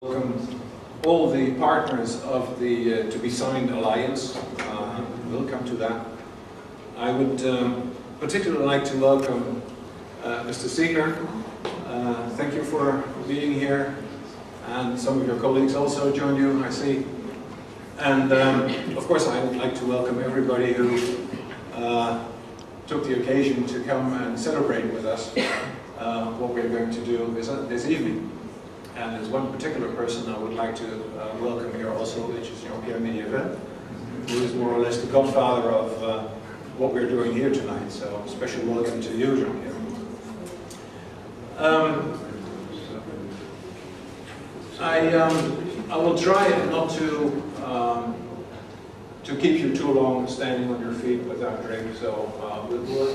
Welcome all the partners of the to-be-signed alliance. We'll come to that. I would particularly like to welcome Mr. Siegler. Thank you for being here, and some of your colleagues also join you, I see. And of course, I would like to welcome everybody who took the occasion to come and celebrate with us what we're going to do this evening. And there's one particular person I would like to welcome here also, which is Joris, who is more or less the godfather of what we're doing here tonight. So special welcome to you, Joris. I will try not to keep you too long standing on your feet without drink. So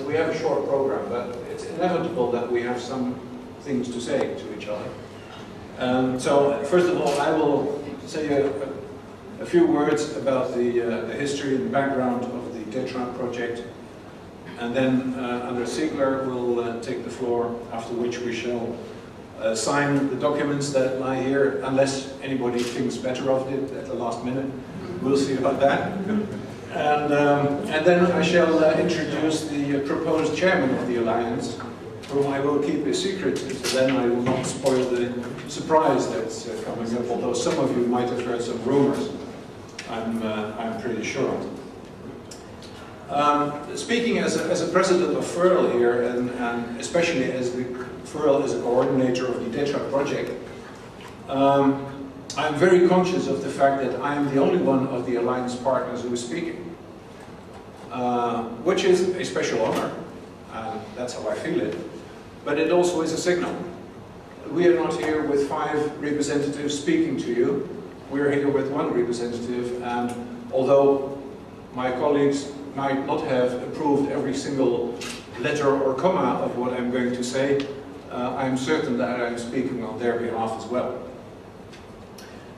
we have a short program, but it's inevitable that we have some things to say to each other. So first of all, I will say a few words about the history and background of the DETRA project, and then Andras Siegler will take the floor, after which we shall sign the documents that lie here, unless anybody thinks better of it at the last minute. We'll see about that. And then I shall introduce the proposed chairman of the alliance, whom I will keep a secret, so then I will not spoil the surprise that's coming up, although some of you might have heard some rumors, I'm pretty sure. Speaking as a president of FEHRL here, and especially as the FEHRL is a coordinator of the DETRA project, I'm very conscious of the fact that I am the only one of the alliance partners who is speaking, which is a special honor, and that's how I feel it. But it also is a signal. We are not here with 5 representatives speaking to you. We're here with 1 representative, and although my colleagues might not have approved every single letter or comma of what I'm going to say, I'm certain that I'm speaking on their behalf as well.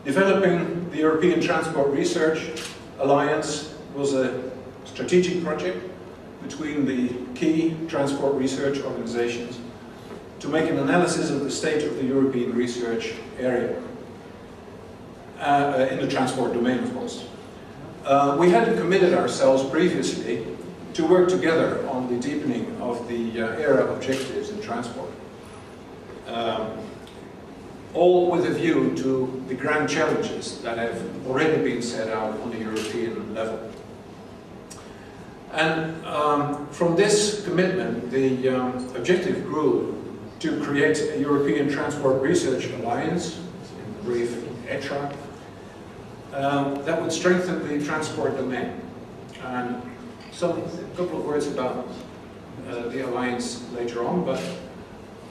Developing the European Transport Research Alliance was a strategic project between the key transport research organizations to make an analysis of the state of the European research area, in the transport domain, of course. We had committed ourselves previously to work together on the deepening of the ETRA objectives in transport, all with a view to the grand challenges that have already been set out on the European level. And from this commitment, the objective grew to create a European Transport Research Alliance, in brief ETRA, that would strengthen the transport domain. And a couple of words about the alliance later on, but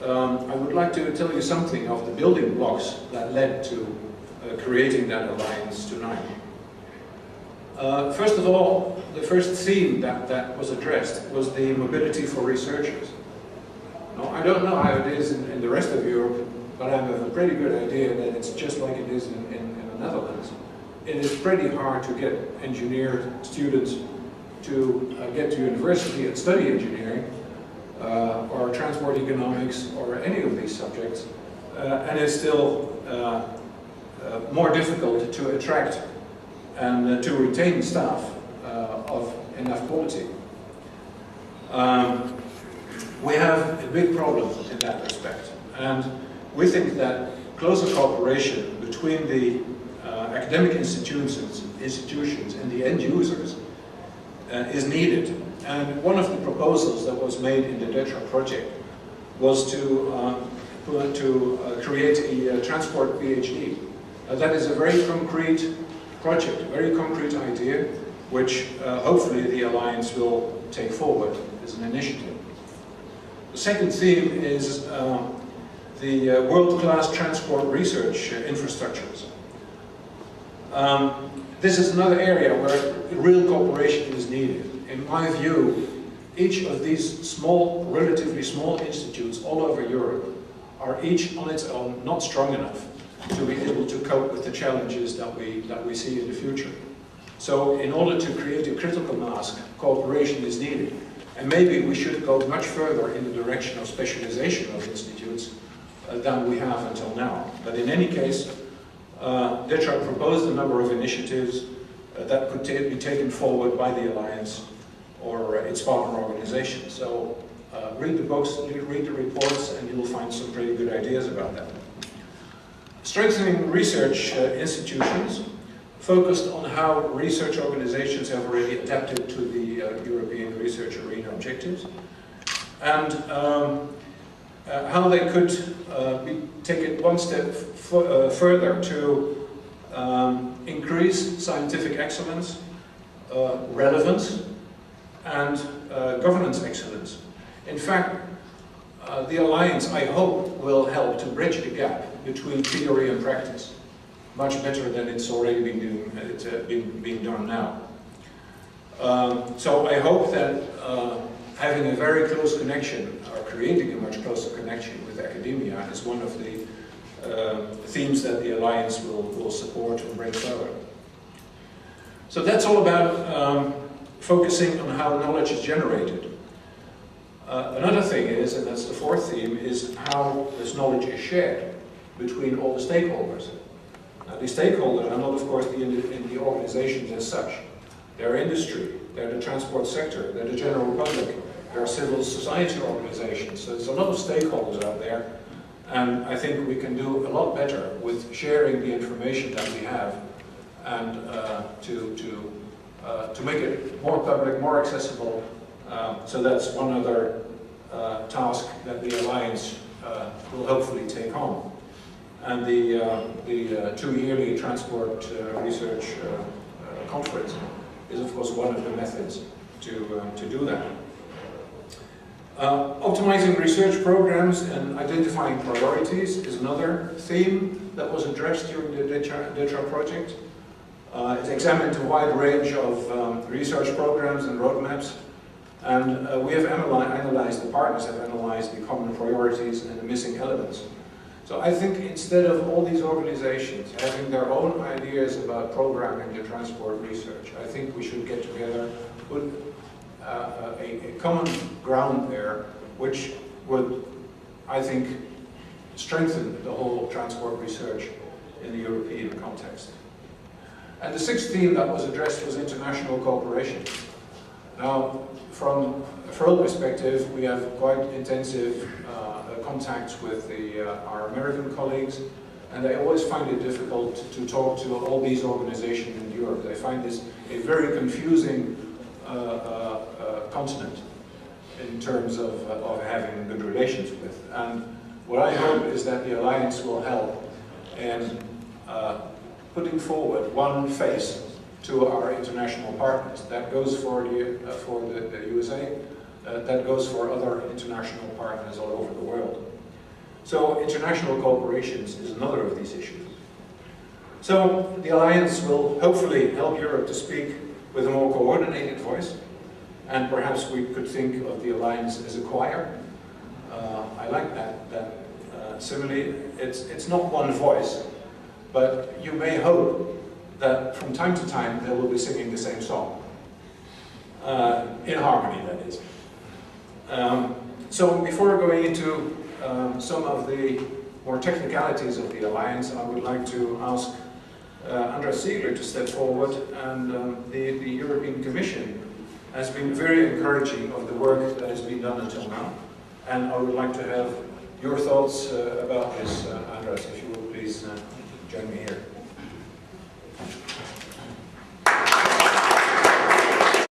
I would like to tell you something of the building blocks that led to creating that alliance tonight. First of all, the first theme that was addressed was the mobility for researchers. Now, I don't know how it is in the rest of Europe, but I have a pretty good idea that it's just like it is in the Netherlands. It is pretty hard to get engineer students to get to university and study engineering, or transport economics, or any of these subjects, and it's still more difficult to attract and to retain staff of enough quality. We have a big problem in that respect, and we think that closer cooperation between the academic institutions and the end users is needed. And one of the proposals that was made in the DETRA project was to create a transport PhD. That is a very concrete project, a very concrete idea, which hopefully the Alliance will take forward as an initiative. The second theme is the world-class transport research infrastructures. This is another area where real cooperation is needed. In my view, each of these small, relatively small institutes all over Europe are each on its own not strong enough to be able to cope with the challenges that we see in the future. So in order to create a critical mass, cooperation is needed. And maybe we should go much further in the direction of specialization of institutes than we have until now. But in any case, DETRA proposed a number of initiatives that could be taken forward by the Alliance or its partner organizations. So read the books, read the reports, and you will find some pretty good ideas about that. Strengthening research institutions, focused on how research organizations have already adapted to the European Research Arena objectives, and how they could take it one step further to increase scientific excellence, relevance, and governance excellence. In fact, the Alliance, I hope, will help to bridge the gap between theory and practice, much better than it's already being done now. So I hope that having a very close connection, or creating a much closer connection with academia, is one of the themes that the Alliance will support and bring further. So that's all about focusing on how knowledge is generated. Another thing is, and that's the fourth theme, is how this knowledge is shared between all the stakeholders. Now, the stakeholders are not, of course, in the organizations as such. They're industry, they're the transport sector, they're the general public, there are civil society organizations. So there's a lot of stakeholders out there, and I think we can do a lot better with sharing the information that we have, and to make it more public, more accessible. So that's one other task that the Alliance will hopefully take on. And the two-yearly transport research conference is, of course, one of the methods to do that. Optimizing research programs and identifying priorities is another theme that was addressed during the DETRA project. It examined a wide range of research programs and roadmaps, and we have analyzed, the partners have analyzed the common priorities and the missing elements. So I think instead of all these organizations having their own ideas about programming the transport research, I think we should get together, put a common ground there, which would, I think, strengthen the whole transport research in the European context. And the sixth theme that was addressed was international cooperation. Now, from a FEHRL perspective, we have quite intensive contacts with our American colleagues, and they always find it difficult to talk to all these organizations in Europe. They find this a very confusing continent in terms of having good relations with. And what I hope is that the Alliance will help in putting forward one face to our international partners. That goes for the USA, that goes for other international partners all over the world. So international cooperation is another of these issues. So the Alliance will hopefully help Europe to speak with a more coordinated voice, and perhaps we could think of the Alliance as a choir. I like that simile. It's not one voice, but you may hope that from time to time they will be singing the same song. In harmony, that is. So before going into some of the more technicalities of the Alliance, I would like to ask Andras Siegler to step forward, and the European Commission has been very encouraging of the work that has been done until now, and I would like to have your thoughts about this, Andras, if you will please join me here.